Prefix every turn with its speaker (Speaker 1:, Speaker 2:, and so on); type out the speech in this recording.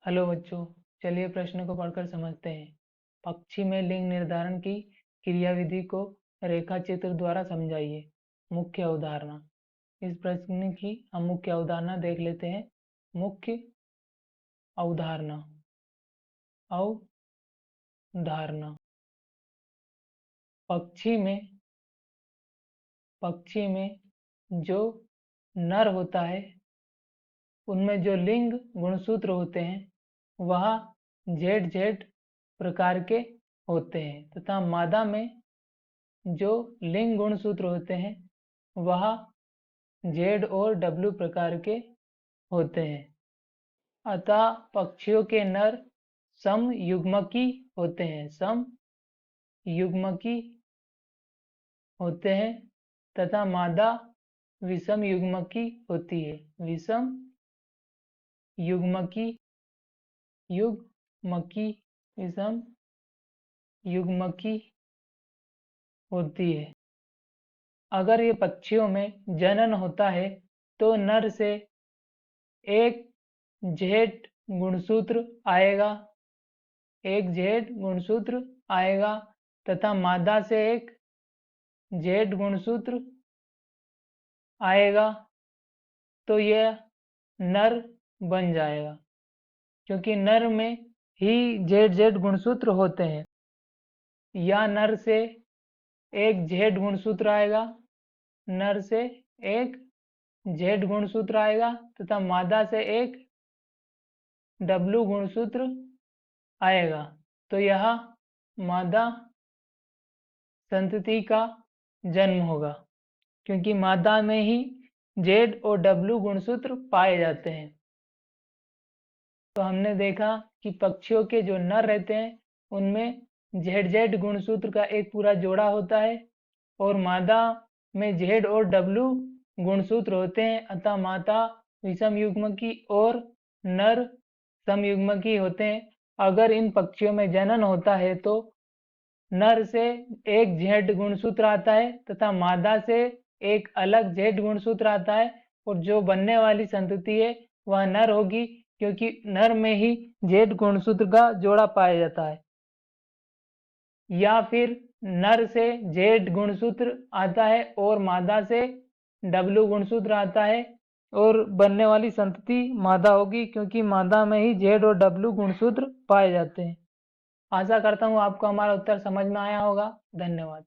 Speaker 1: Hello बच्चों, चलिए प्रश्न को पढ़कर समझते हैं। पक्षी में लिंग निर्धारण की क्रियाविधि को रेखा चित्र द्वारा समझाइए। मुख्य अवधारणा। इस प्रश्न की हम मुख्य अवधारणा देख लेते हैं। मुख्य अवधारणा। अवधारणा। पक्षी में जो नर होता है उनमें जो लिंग गुणसूत्र होते हैं वह जेड जेड प्रकार के होते हैं तथा मादा में जो लिंग गुणसूत्र होते हैं वह जेड और डब्ल्यू प्रकार के होते हैं। अतः पक्षियों के नर समयुग्मकी होते हैं। समयुग्मकी होते हैं तथा मादा विषम युग्मकी होती है। विषम युग्मकी विषम युग्मकी होती है। अगर ये पक्षियों में जनन होता है तो नर से एक जेड गुणसूत्र आएगा तथा मादा से एक जेड गुणसूत्र आएगा तो यह नर बन जाएगा, क्योंकि नर में ही जेड जेड गुणसूत्र होते हैं। या नर से एक जेड गुणसूत्र आएगा, नर से एक जेड गुणसूत्र आएगा तथा मादा से एक डब्ल्यू गुणसूत्र आएगा तो यह मादा संतति का जन्म होगा, क्योंकि मादा में ही जेड और डब्ल्यू गुणसूत्र पाए जाते हैं। तो हमने देखा कि पक्षियों के जो नर रहते हैं उनमें जेड जेड गुणसूत्र का एक पूरा जोड़ा होता है और मादा में जेड और डब्ल्यू गुणसूत्र होते हैं। अतः माता विषम युग्मकी और नर समयुग्मकी होते हैं। अगर इन पक्षियों में जनन होता है तो नर से एक जेड गुणसूत्र आता है तथा मादा से एक अलग जेड गुणसूत्र आता है और जो बनने वाली संतति है वह नर होगी, क्योंकि नर में ही जेड गुणसूत्र का जोड़ा पाया जाता है। या फिर नर से जेड गुणसूत्र आता है और मादा से डब्ल्यू गुणसूत्र आता है और बनने वाली संतति मादा होगी, क्योंकि मादा में ही जेड और डब्ल्यू गुणसूत्र पाए जाते हैं। आशा करता हूँ आपको हमारा उत्तर समझ में आया होगा। धन्यवाद।